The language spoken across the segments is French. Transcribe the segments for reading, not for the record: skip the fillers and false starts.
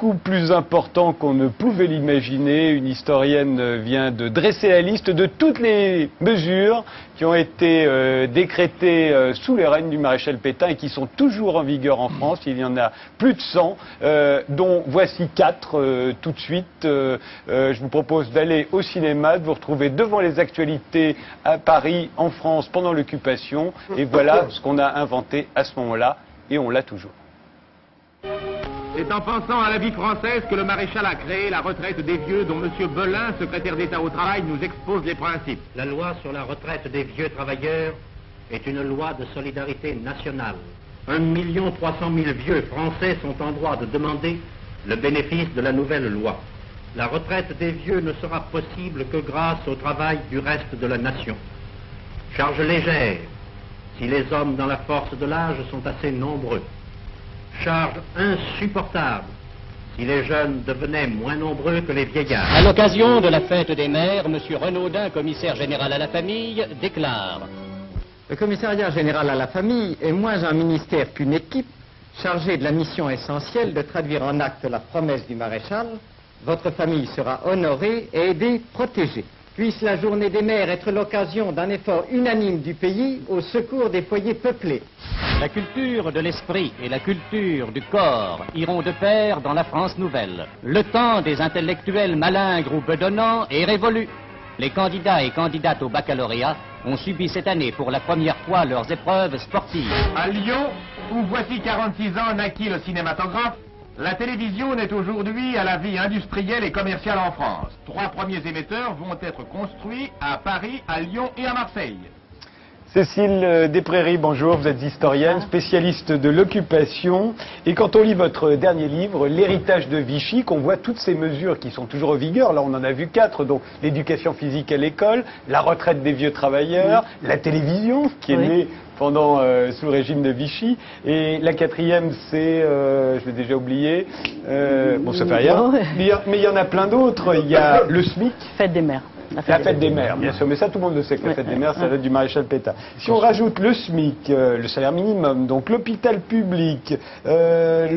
beaucoup plus important qu'on ne pouvait l'imaginer. Une historienne vient de dresser la liste de toutes les mesures qui ont été décrétées sous les règnes du maréchal Pétain et qui sont toujours en vigueur en France. Il y en a plus de 100, dont voici 4 tout de suite. Je vous propose d'aller au cinéma, de vous retrouver devant les actualités à Paris, en France, pendant l'occupation. Et voilà ce qu'on a inventé à ce moment-là, et on l'a toujours. C'est en pensant à la vie française que le maréchal a créé la retraite des vieux dont M. Belin, secrétaire d'État au Travail, nous expose les principes. La loi sur la retraite des vieux travailleurs est une loi de solidarité nationale. 1 300 000 vieux français sont en droit de demander le bénéfice de la nouvelle loi. La retraite des vieux ne sera possible que grâce au travail du reste de la nation. Charge légère, si les hommes dans la force de l'âge sont assez nombreux. Charge insupportable si les jeunes devenaient moins nombreux que les vieillards. À l'occasion de la fête des mères, M. Renaudin, commissaire général à la famille, déclare: Le commissariat général à la famille est moins un ministère qu'une équipe chargée de la mission essentielle de traduire en acte la promesse du maréchal. Votre famille sera honorée et aidée, protégée. Puisse la journée des mères être l'occasion d'un effort unanime du pays au secours des foyers peuplés. La culture de l'esprit et la culture du corps iront de pair dans la France nouvelle. Le temps des intellectuels malingres ou bedonnants est révolu. Les candidats et candidates au baccalauréat ont subi cette année pour la première fois leurs épreuves sportives. À Lyon, où voici 46 ans naquit le cinématographe, la télévision n'est aujourd'hui à la vie industrielle et commerciale en France. 3 premiers émetteurs vont être construits à Paris, à Lyon et à Marseille. Cécile Desprairies, bonjour, vous êtes historienne, spécialiste de l'occupation. Et quand on lit votre dernier livre, L'héritage de Vichy, qu'on voit toutes ces mesures qui sont toujours en vigueur, là on en a vu 4, donc l'éducation physique à l'école, la retraite des vieux travailleurs, la télévision, qui est née pendant sous le régime de Vichy, et la 4e c'est, je l'ai déjà oublié, bon ça fait rien, mais il y en a plein d'autres. Il y a le SMIC. Fête des mères. La fête des mères, bien sûr, mais ça tout le monde le sait que la fête des mères, ça date du maréchal Pétain. Si on rajoute le SMIC, le salaire minimum, donc l'hôpital public, la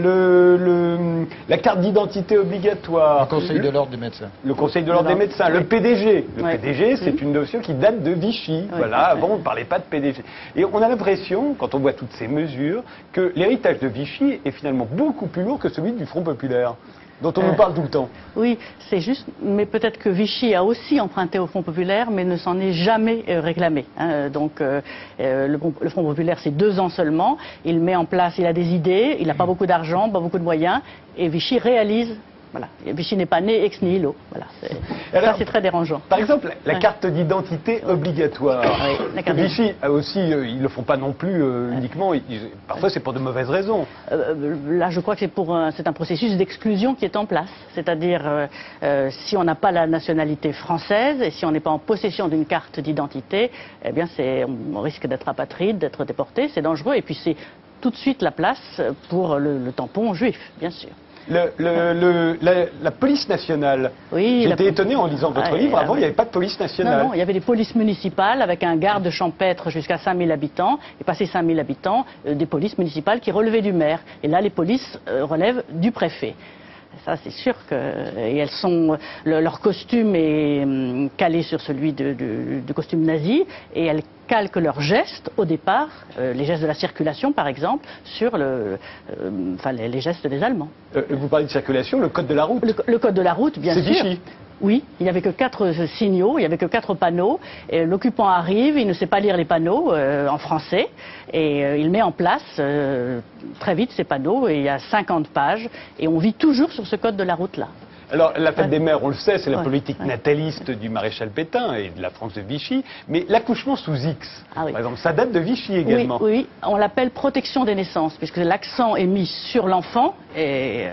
carte d'identité obligatoire... Le Conseil de l'ordre des médecins. Le Conseil de l'ordre des médecins, le PDG. Le PDG, c'est une notion qui date de Vichy. Voilà, avant on ne parlait pas de PDG. Et on a l'impression, quand on voit toutes ces mesures, que l'héritage de Vichy est finalement beaucoup plus lourd que celui du Front populaire, dont on nous parle tout le temps. Oui, c'est juste, mais peut-être que Vichy a aussi emprunté au Front populaire, mais ne s'en est jamais réclamé. Donc le Front populaire, c'est 2 ans seulement. Il met en place, il a des idées, il n'a pas beaucoup d'argent, pas beaucoup de moyens, et Vichy réalise. Voilà. Vichy n'est pas né ex nihilo. Voilà. Ça, c'est très dérangeant. Par exemple, la carte d'identité obligatoire. Vichy a aussi, ils ne le font pas non plus uniquement, parfois c'est pour de mauvaises raisons. Là, je crois que c'est un processus d'exclusion qui est en place. C'est-à-dire, si on n'a pas la nationalité française et si on n'est pas en possession d'une carte d'identité, eh bien, on risque d'être apatride, d'être déporté, c'est dangereux. Et puis, c'est tout de suite la place pour le tampon juif, bien sûr. La police nationale. Oui, j'étais étonné en lisant votre livre. Avant, il n'y avait pas de police nationale. Non, il y avait des polices municipales avec un garde champêtre jusqu'à 5000 habitants. Et passé 5000 habitants, des polices municipales qui relevaient du maire. Et là, les polices relèvent du préfet. Ça, c'est sûr que... Et elles sont... Leur costume est calé sur celui du costume nazi. Et elles calquent leurs gestes, au départ, les gestes de la circulation, par exemple, sur les gestes des Allemands. Vous parlez de circulation, le code de la route. Le code de la route, bien sûr. C'est Vichy. Oui, il n'y avait que 4 signaux, il n'y avait que 4 panneaux. L'occupant arrive, il ne sait pas lire les panneaux en français, et il met en place très vite ces panneaux, et il y a 50 pages, et on vit toujours sur ce code de la route-là. Alors, la fête des mères, on le sait, c'est la politique nataliste du maréchal Pétain et de la France de Vichy, mais l'accouchement sous X, par exemple, ça date de Vichy également. Oui, on l'appelle protection des naissances, puisque l'accent est mis sur l'enfant et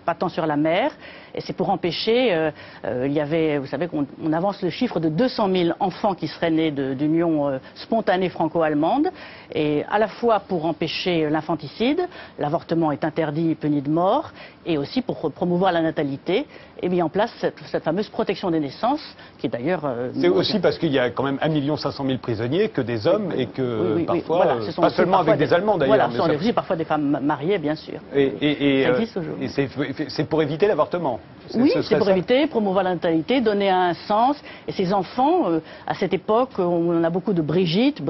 pas tant sur la mère. Et c'est pour empêcher, il y avait, vous savez qu'on avance le chiffre de 200 000 enfants qui seraient nés d'union spontanée franco-allemande, et à la fois pour empêcher l'infanticide, l'avortement est interdit et puni de mort, et aussi pour promouvoir la natalité, et mis en place cette fameuse protection des naissances, qui est d'ailleurs... c'est aussi parce qu'il y a quand même 1 500 000 prisonniers, que des hommes, et que parfois, voilà, pas seulement avec des Allemands d'ailleurs. Voilà, ce sont aussi parfois des femmes mariées, bien sûr. Et ça existe toujours. Et c'est c'est pour éviter l'avortement. Oui, c'est pour éviter, promouvoir la natalité, donner un sens. Et ces enfants, à cette époque, on a beaucoup de Brigitte,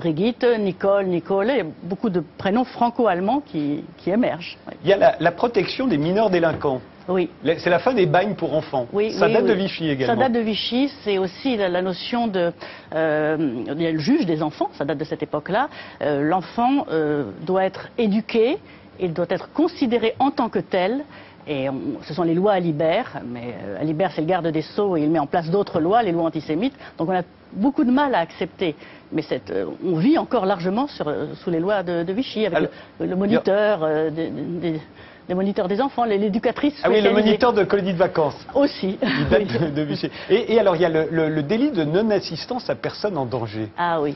Nicole, Nicole, et beaucoup de prénoms franco-allemands qui émergent. Oui. Il y a la protection des mineurs délinquants. Oui. C'est la fin des bagnes pour enfants. Oui, ça date de Vichy également. Ça date de Vichy, c'est aussi la notion de... il y a le juge des enfants, ça date de cette époque-là. L'enfant doit être éduqué, il doit être considéré en tant que tel. Et ce sont les lois Alibert, mais Alibert c'est le garde des Sceaux et il met en place d'autres lois, les lois antisémites. Donc on a beaucoup de mal à accepter. Mais on vit encore largement sous les lois de Vichy, avec le moniteur les moniteurs des enfants, l'éducatrice. Ah oui, le moniteur de colonie de vacances. Aussi. Il date de Vichy. Et alors il y a le délit de non-assistance à personne en danger. Ah oui.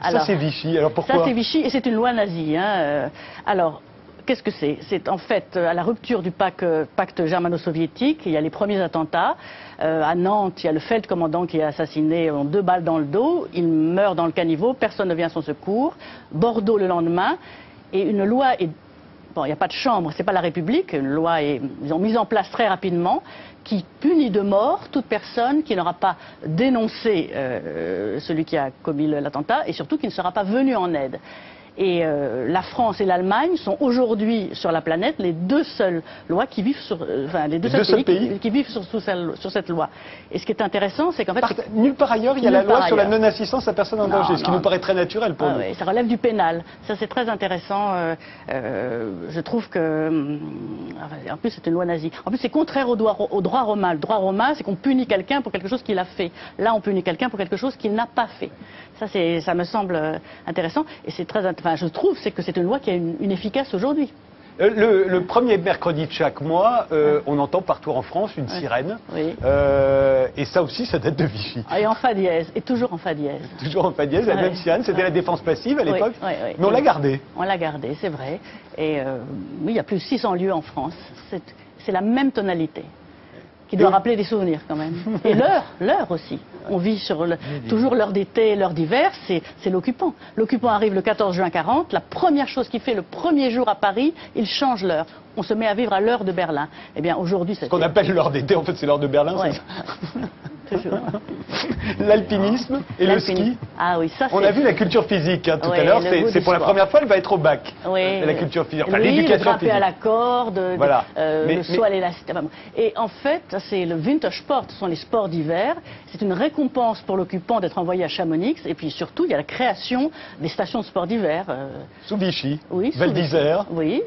Alors, ça c'est Vichy, alors pourquoi? Ça c'est Vichy et c'est une loi nazie. Hein. Alors, qu'est-ce que c'est? C'est en fait à la rupture du pacte germano-soviétique, il y a les premiers attentats. À Nantes, il y a le feldcommandant qui est assassiné en 2 balles dans le dos. Il meurt dans le caniveau, personne ne vient à son secours. Bordeaux le lendemain. Et une loi est... Bon, il n'y a pas de chambre, c'est pas la République. Une loi est, ils ont mise en place très rapidement qui punit de mort toute personne qui n'aura pas dénoncé celui qui a commis l'attentat et surtout qui ne sera pas venu en aide. Et la France et l'Allemagne sont aujourd'hui sur la planète les 2 seules lois qui vivent sur, les deux seuls pays qui vivent sur cette loi. Et ce qui est intéressant, c'est qu'en fait nulle part ailleurs il y a la loi sur la non-assistance à personne en danger, ce qui nous paraît très naturel pour nous. Oui, ça relève du pénal. Ça c'est très intéressant. Je trouve que en plus c'est une loi nazie. En plus c'est contraire au droit romain. Le droit romain, c'est qu'on punit quelqu'un pour quelque chose qu'il a fait. Là, on punit quelqu'un pour quelque chose qu'il n'a pas fait. Ça me semble intéressant et c'est très intéressant. Enfin, je trouve que c'est une loi qui a une efficace aujourd'hui. Le premier mercredi de chaque mois, on entend partout en France une sirène. Oui. Et ça aussi, ça date de Vichy. Et en fa dièse, et toujours en fa dièse. Toujours en fa dièse, la même sirène, c'était la défense passive à l'époque. Mais on l'a gardée. On l'a gardée, c'est vrai. Et oui, il y a plus de 600 lieux en France. C'est la même tonalité. Qui doit rappeler des souvenirs quand même. Et l'heure aussi. On vit sur toujours l'heure d'été, l'heure d'hiver, c'est l'occupant. L'occupant arrive le 14 juin 40, la première chose qu'il fait le premier jour à Paris, il change l'heure. On se met à vivre à l'heure de Berlin. Eh bien aujourd'hui, c'est... Ce qu'on appelle l'heure d'été, en fait c'est l'heure de Berlin, ouais. C'est ça. Toujours. L'alpinisme et le ski. Ah oui, ça c'est... On a vu la culture physique tout à l'heure, c'est pour la première fois, elle va être au bac. Oui, la culture physique, enfin l'éducation physique. Le à la corde, voilà. Le saut à l'élastique. Et en fait, c'est le Wintersport, ce sont les sports d'hiver. C'est une récompense pour l'occupant d'être envoyé à Chamonix. Et puis surtout, il y a la création des stations de sport d'hiver. Sous Vichy, oui, Val d'Isère. Oui.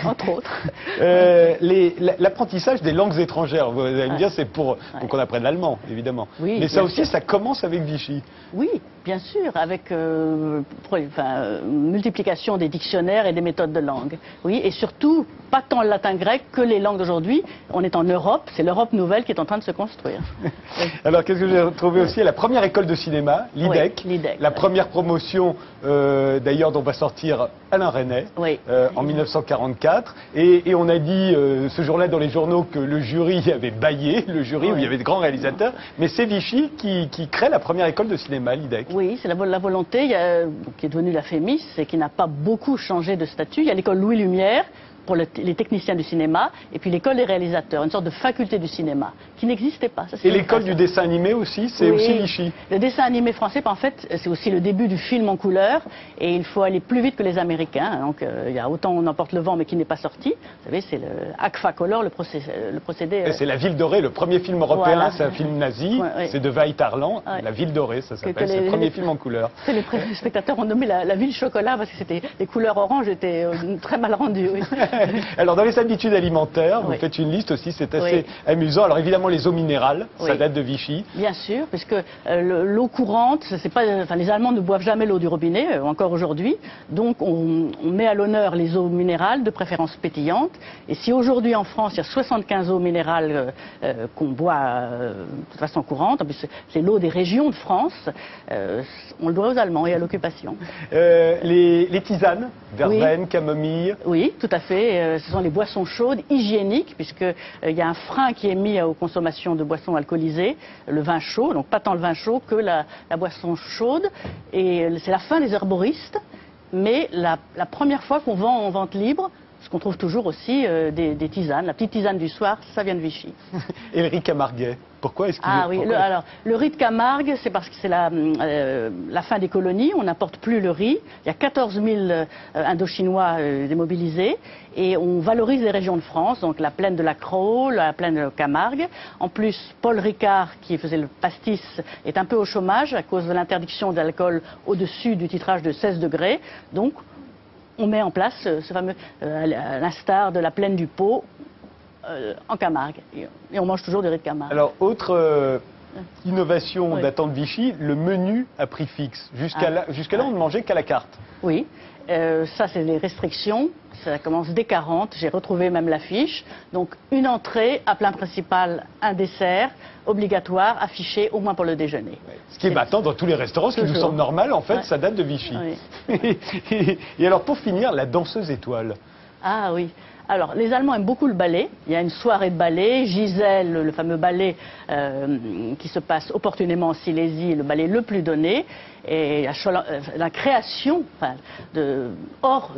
Entre autres. L'apprentissage des langues étrangères, vous allez me dire, c'est pour qu'on apprenne l'allemand, évidemment. Oui, mais ça aussi, ça commence avec Vichy. Oui, bien sûr, avec multiplication des dictionnaires et des méthodes de langue. Oui, et surtout, pas tant le latin-grec que les langues d'aujourd'hui. On est en Europe, c'est l'Europe nouvelle qui est en train de se construire. Alors, qu'est-ce que j'ai retrouvé aussi? La première école de cinéma, l'IDEC. Oui, l'IDEC, la première promotion, d'ailleurs, dont va sortir Alain Resnais, en 1944. Et on a dit ce jour-là dans les journaux que le jury avait bâillé, le jury où il y avait de grands réalisateurs. Mais c'est Vichy qui crée la première école de cinéma, l'IDEC. Oui, c'est la volonté qui est devenue la FEMIS et qui n'a pas beaucoup changé de statut. Il y a l'école Louis Lumière pour les techniciens du cinéma, et puis l'école des réalisateurs, une sorte de faculté du cinéma, qui n'existait pas. Ça, et l'école du dessin animé aussi, c'est aussi Vichy. Le dessin animé français, en fait, c'est aussi le début du film en couleur, et il faut aller plus vite que les Américains. Donc, il y a Autant on emporte le vent, mais qui n'est pas sorti. Vous savez, c'est le Agfa Color, le procédé... C'est La Ville Dorée, le premier film européen, voilà. C'est un film nazi, c'est de Veit Harlan, La Ville Dorée, ça s'appelle, c'est le premier film en couleur. Les spectateurs ont nommé la ville chocolat, parce que c'était les couleurs oranges étaient très mal rendues. Oui. Alors, dans les habitudes alimentaires, vous faites une liste aussi, c'est assez amusant. Alors, évidemment, les eaux minérales, ça date de Vichy. Bien sûr, puisque l'eau courante, c'est pas, les Allemands ne boivent jamais l'eau du robinet, encore aujourd'hui. Donc, on met à l'honneur les eaux minérales, de préférence pétillantes. Et si aujourd'hui, en France, il y a 75 eaux minérales qu'on boit de façon courante, en plus, c'est l'eau des régions de France, on le doit aux Allemands et à l'occupation. Les tisanes, verveine, camomille. Oui, tout à fait. Ce sont les boissons chaudes, hygiéniques, puisqu'il y a un frein qui est mis aux consommations de boissons alcoolisées, le vin chaud, donc pas tant le vin chaud que la boisson chaude. Et c'est la fin des herboristes, mais la première fois qu'on vend en vente libre Parce qu'on trouve toujours aussi des tisanes. La petite tisane du soir, ça vient de Vichy. Et le riz camarguais, pourquoi est-ce qu'il... Ah oui, alors le riz de Camargue, c'est parce que c'est la fin des colonies, on n'apporte plus le riz. Il y a 14 000 Indochinois démobilisés et on valorise les régions de France, donc la plaine de la Crau, la plaine de Camargue. En plus, Paul Ricard, qui faisait le pastis, est un peu au chômage à cause de l'interdiction de l'alcool au-dessus du titrage de 16 degrés. Donc, on met en place ce fameux, à l'instar de la plaine du Pô, en Camargue. Et on mange toujours du riz de Camargue. Alors, autre innovation Oui. datant de Vichy, le menu à prix fixe. Jusqu'à là, on ne mangeait qu'à la carte. Oui, ça c'est des restrictions, ça commence dès 40, j'ai retrouvé même l'affiche. Donc une entrée, à plat principal, un dessert, obligatoire, affiché au moins pour le déjeuner. Ce qui est maintenant dans tous les restaurants, ce qui nous Toujours. semble normal, en fait, Ouais. ça date de Vichy. Oui. Et alors, pour finir, la danseuse étoile. Ah oui. Alors, les Allemands aiment beaucoup le ballet. Il y a une soirée de ballet. Gisèle, le fameux ballet qui se passe opportunément en Silésie, le ballet le plus donné. Et la création hors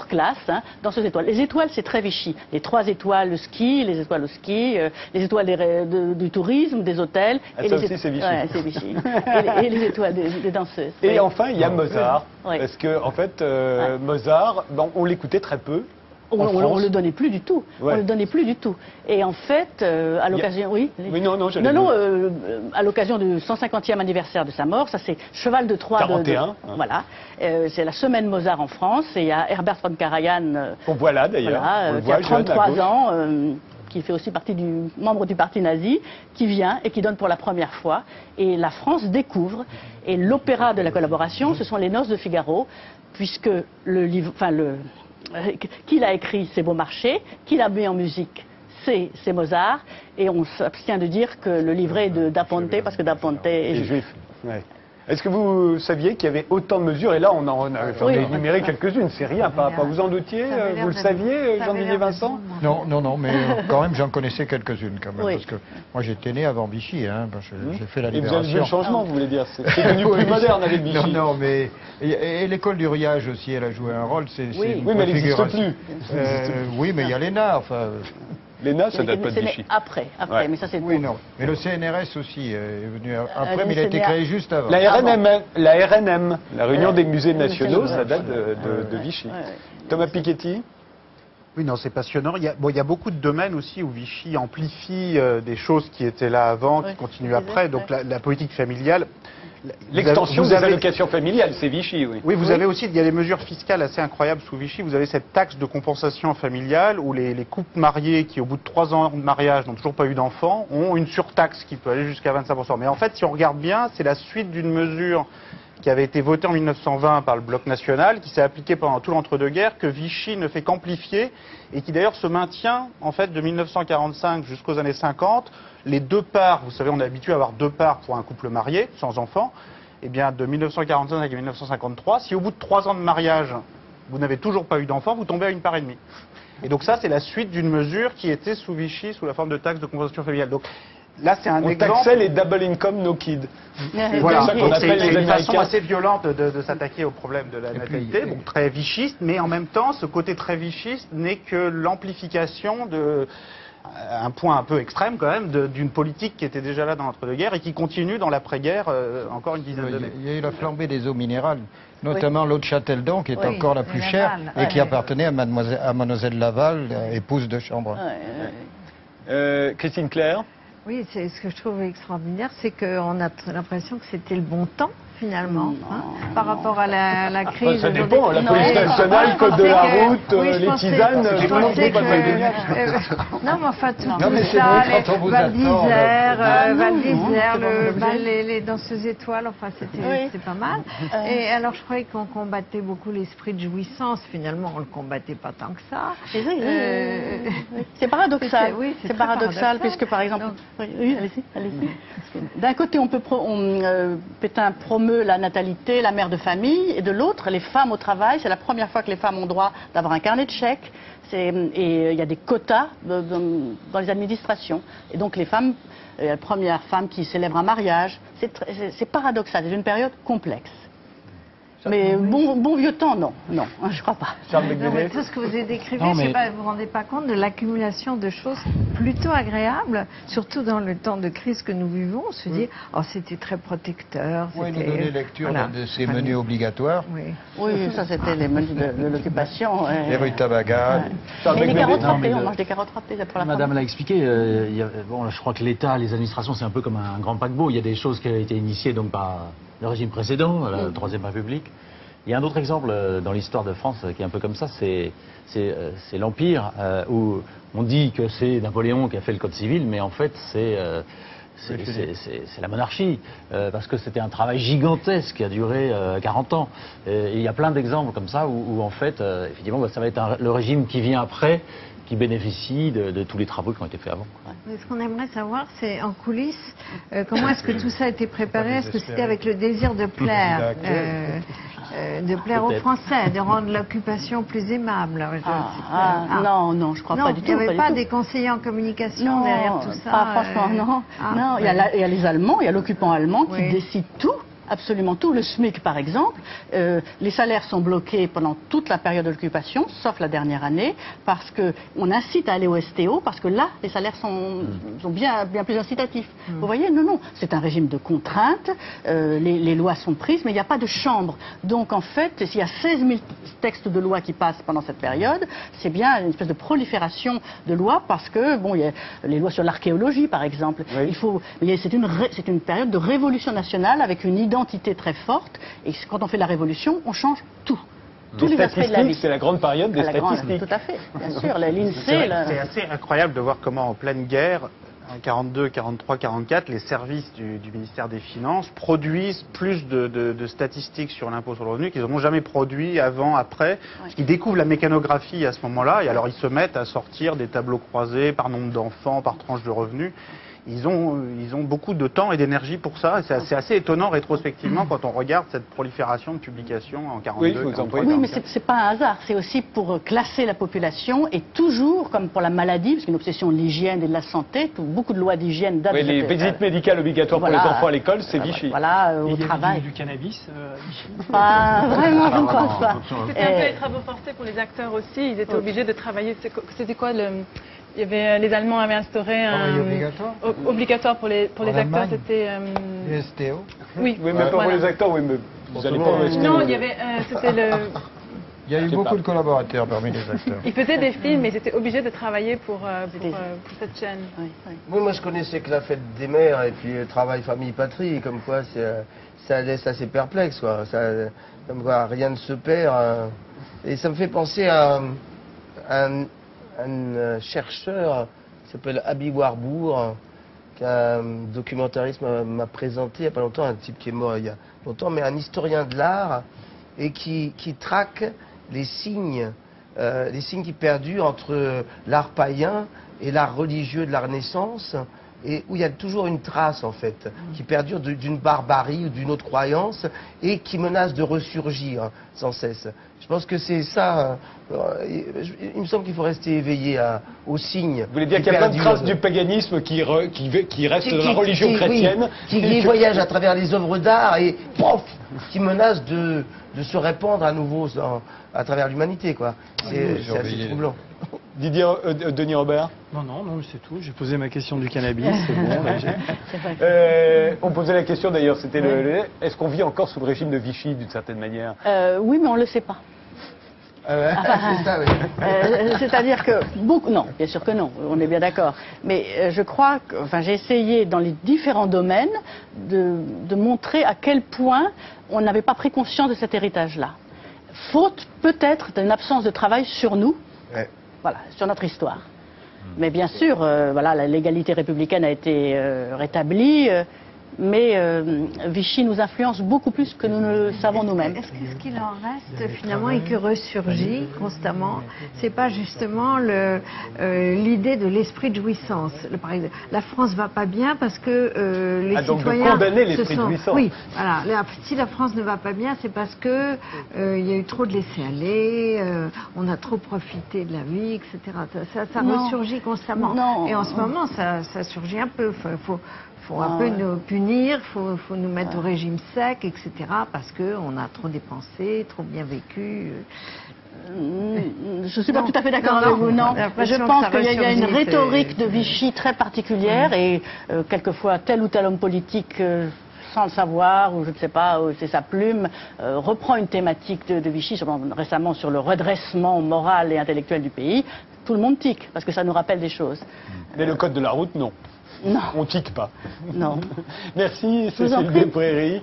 classe, hein, dans ces étoiles. Les étoiles, c'est très Vichy. Les 3 étoiles, le ski, les étoiles au ski, les étoiles du tourisme, des hôtels. Ah, et ça les aussi, c'est Vichy. Ouais, c'est Vichy. et les étoiles des danseuses. Et Oui. enfin, il y a Mozart. Oui. Parce que, en fait, Mozart, on l'écoutait très peu. On le donnait plus du tout. Ouais. On le donnait plus du tout. Et en fait, à l'occasion, oui. Oui, non, j'allais Non, dire. à l'occasion du 150e anniversaire de sa mort, ça c'est Cheval de Troie. 41. Voilà. C'est la semaine Mozart en France. Et il y a Herbert von Karajan. Qu'on voit là, d'ailleurs. Voilà, On le qui a voit, jeune, à 33 gauche. ans, qui fait aussi partie membre du parti nazi, qui vient et qui donne pour la première fois. Et la France découvre. Et l'opéra de la collaboration, ce sont les Noces de Figaro, puisque le livre, qui l'a écrit, c'est Beaumarchais, qui l'a mis en musique, c'est Mozart, et on s'abstient de dire que le livret est de Da Ponte, parce que Da Ponte est Les juif. Juifs. Ouais. Est-ce que vous saviez qu'il y avait autant de mesures? Et là, j'en Oui. ai énuméré quelques-unes. C'est rien par rapport. Vous en doutiez? Vous le saviez, Jean-Didier Vincent? Non, mais quand même, j'en connaissais quelques-unes quand même. Oui. Parce que moi, j'étais né avant Vichy, hein, parce que j'ai fait la Et vous avez vu libération. le changement, vous voulez dire? C'est devenu plus moderne avec Vichy. Non, mais et l'école du riage aussi, elle a joué un rôle. C'est Oui. une Oui, mais elle n'existe préfiguration. plus. Oui, mais il y a l'ENA, enfin. L'ENA, ça date pas de C'est né Vichy. après, Ouais. mais ça c'est Oui, non. Mais le CNRS aussi est venu après, le mais il a été CNRS. créé juste avant. La RNM, la Réunion des musées nationaux, nationaux, ça date de Vichy. Ouais. Thomas Piketty? Oui, non, c'est passionnant. Il y a beaucoup de domaines aussi où Vichy amplifie des choses qui étaient là avant, qui Oui, continuent c'est après. vrai. Donc la politique familiale. L'extension vous des avez- allocations familiales, c'est Vichy, oui. Oui, vous avez aussi, il y a des mesures fiscales assez incroyables sous Vichy. Vous avez cette taxe de compensation familiale où les couples mariés qui, au bout de 3 ans de mariage, n'ont toujours pas eu d'enfants, ont une surtaxe qui peut aller jusqu'à 25%. Mais en fait, si on regarde bien, c'est la suite d'une mesure qui avait été votée en 1920 par le Bloc national, qui s'est appliquée pendant tout l'entre-deux-guerres, que Vichy ne fait qu'amplifier et qui d'ailleurs se maintient en fait de 1945 jusqu'aux années 50. Les 2 parts, vous savez, on est habitué à avoir 2 parts pour un couple marié, sans enfants. Eh bien, de 1945 à 1953, si au bout de 3 ans de mariage, vous n'avez toujours pas eu d'enfant, vous tombez à 1,5 part. Et donc ça, c'est la suite d'une mesure qui était sous Vichy, sous la forme de taxe de compensation familiale. Donc là, c'est un On exemple. taxait les double income no kids. Voilà, C'est ça qu'on donc appelle c'est les une façon Américains. assez violente de s'attaquer au problème de la natalité, puis- donc très vichiste, mais en même temps, ce côté très vichiste n'est que l'amplification de un point un peu extrême quand même d'une politique qui était déjà là dans l'entre-deux-guerres et qui continue dans l'après-guerre encore une dizaine d'années. Il y a eu la flambée des eaux minérales, notamment l'eau de Châteldon, qui est Oui, encore la plus et chère, Laval. et qui appartenait à Mademoiselle Laval, épouse de chambre. Christine Claire? Oui, c'est ce que je trouve extraordinaire, c'est qu'on a l'impression que c'était le bon temps finalement, par rapport à la crise. Ça dépend, la Non, police oui, nationale, je code de la pensais que- route, oui, je les pensais- tisanes, je tout le monde pensais peut pas que- Non, mais enfin, tout Non, mais c'est ça, vrai, quand on vous Val attend, d'Isère, là. Val d'Isère, c'est pas obligé. les danseuses étoiles, enfin, c'était Oui. pas mal. Et alors, je croyais qu'on combattait beaucoup l'esprit de jouissance. Finalement, on le combattait pas tant que ça. C'est paradoxal. C'était- oui, c'est c'est très paradoxal, paradoxal. puisque par exemple, Donc- oui, allez-y. D'un côté, Pétain promeut la natalité, la mère de famille, et de l'autre, les femmes au travail. C'est la première fois que les femmes ont droit d'avoir un carnet de chèques. Et il y a des quotas dans les administrations. Et donc les femmes, la première femme qui célèbre un mariage, c'est paradoxal. C'est une période complexe. Mais bon vieux temps, non, je crois pas. Non, mais tout ce que vous décrivez, vous ne vous rendez pas compte de l'accumulation de choses plutôt agréables, surtout dans le temps de crise que nous vivons. On se dit, oh, c'était très protecteur. Oui, nous donner lecture de ces menus obligatoires. Oui, ça c'était les menus de l'occupation. Les rues Tabaga. Et les carottes râpées, on mange des carottes râpées pour la Madame l'a expliqué, je crois que l'État, les administrations, c'est un peu comme un grand paquebot. Il y a des choses qui ont été initiées donc, par le régime précédent, la Troisième République. Il y a un autre exemple dans l'histoire de France qui est un peu comme ça, c'est l'Empire, où on dit que c'est Napoléon qui a fait le Code civil, mais en fait c'est la monarchie, parce que c'était un travail gigantesque qui a duré 40 ans. Et il y a plein d'exemples comme ça où en fait, effectivement, ça va être le régime qui vient après qui bénéficie de tous les travaux qui ont été faits avant. Mais ce qu'on aimerait savoir, c'est en coulisses, comment est-ce que tout ça a été préparé? Est-ce que c'était avec le désir de plaire aux Français, de rendre l'occupation plus aimable? Non, je crois pas du tout. Il n'y avait pas des conseillers en communication derrière tout ça? Pas franchement, non. Il y a les Allemands, il y a l'occupant allemand qui décide tout. Absolument tout. Le SMIC, par exemple, les salaires sont bloqués pendant toute la période de l'occupation, sauf la dernière année, parce qu'on incite à aller au STO, parce que là, les salaires sont bien plus incitatifs. Vous voyez, non, c'est un régime de contrainte, les lois sont prises, mais il n'y a pas de chambre. Donc, en fait, s'il y a 16 000 textes de loi qui passent pendant cette période, c'est bien une espèce de prolifération de lois, parce que, il y a les lois sur l'archéologie, par exemple. C'est une période de révolution nationale avec une identité très forte, et quand on fait la révolution, on change tout. Tous les aspects de la vie. C'est la grande période des statistiques. Tout à fait, bien sûr. l'INSEE... C'est assez incroyable de voir comment, en pleine guerre, en 42, 43, 44, les services du ministère des Finances produisent plus de statistiques sur l'impôt sur le revenu qu'ils n'ont jamais produit avant, après. Parce qu'ils découvrent la mécanographie à ce moment-là, et alors ils se mettent à sortir des tableaux croisés par nombre d'enfants, par tranche de revenus. Ils ont beaucoup de temps et d'énergie pour ça. C'est assez étonnant rétrospectivement quand on regarde cette prolifération de publications en 42. Oui, mais c'est pas un hasard. C'est aussi pour classer la population et toujours, comme pour la maladie, parce qu'une obsession de l'hygiène et de la santé, beaucoup de lois d'hygiène datent de les visites médicales obligatoires pour les enfants à l'école, c'est Vichy. Au travail. Du cannabis Pas vraiment, je ne pense pas. C'était un peu les travaux forcés pour les acteurs aussi. Ils étaient obligés de travailler. C'était quoi il y avait, les Allemands avaient instauré un obligatoire pour les acteurs, c'était les STO. Oui, mais pas pour les acteurs, mais vous n'allez pas au STO. Non, il y avait, c'était Il y a eu beaucoup de collaborateurs parmi les acteurs. Ils faisaient des films, mais ils étaient obligés de travailler pour cette chaîne. Oui, moi je connaissais que la fête des mères et puis le travail famille patrie, comme quoi ça laisse assez perplexe, quoi. Comme quoi rien ne se perd. Et ça me fait penser à un chercheur qui s'appelle Aby Warburg, qu'un documentariste m'a présenté il n'y a pas longtemps, un type qui est mort il y a longtemps, mais un historien de l'art, et qui traque les signes qui perdurent entre l'art païen et l'art religieux de la Renaissance, et où il y a toujours une trace, en fait, qui perdure d'une barbarie ou d'une autre croyance, et qui menace de ressurgir sans cesse. Je pense que c'est ça. Il me semble qu'il faut rester éveillé aux signes. Vous voulez dire qu'il y a plein de traces du paganisme qui reste dans la religion chrétienne, qui voyage à travers les œuvres d'art et pof, qui menace de se répandre à nouveau à travers l'humanité, quoi. C'est assez troublant. Didier Denis Robert? Non, c'est tout. J'ai posé ma question du cannabis, c'est bon. On posait la question d'ailleurs, c'était est-ce qu'on vit encore sous le régime de Vichy d'une certaine manière? Oui, mais on ne le sait pas. C'est ça, oui. C'est-à-dire que non, bien sûr que non, on est bien d'accord. Mais je crois que, j'ai essayé dans les différents domaines de montrer à quel point on n'avait pas pris conscience de cet héritage-là. Faute peut-être d'une absence de travail sur nous, sur notre histoire. Mais bien sûr, l'égalité républicaine a été rétablie. Mais Vichy nous influence beaucoup plus que nous ne le savons nous-mêmes. Est-ce que ce qu'il en reste finalement et qui ressurgit constamment, c'est pas justement l'idée de l'esprit de jouissance? Par exemple, la France va pas bien parce que les citoyens donc de condamner l'esprit de jouissance. Oui, voilà. Si la France ne va pas bien, c'est parce que il y a eu trop de laisser-aller, on a trop profité de la vie, etc. Ça ressurgit constamment. Et en ce moment, ça surgit un peu. Faut un peu nous punir punir, il faut nous mettre au régime sec, etc. parce qu'on a trop dépensé, trop bien vécu. Je ne suis pas tout à fait d'accord avec vous, non. Je pense qu'il y a une rhétorique de Vichy très particulière et quelquefois tel ou tel homme politique, sans le savoir, ou je ne sais pas, c'est sa plume, reprend une thématique de Vichy, récemment sur le redressement moral et intellectuel du pays. Tout le monde tique, parce que ça nous rappelle des choses. Mais le code de la route, non. Non. On tique pas. Non. Merci Cécile Desprairies.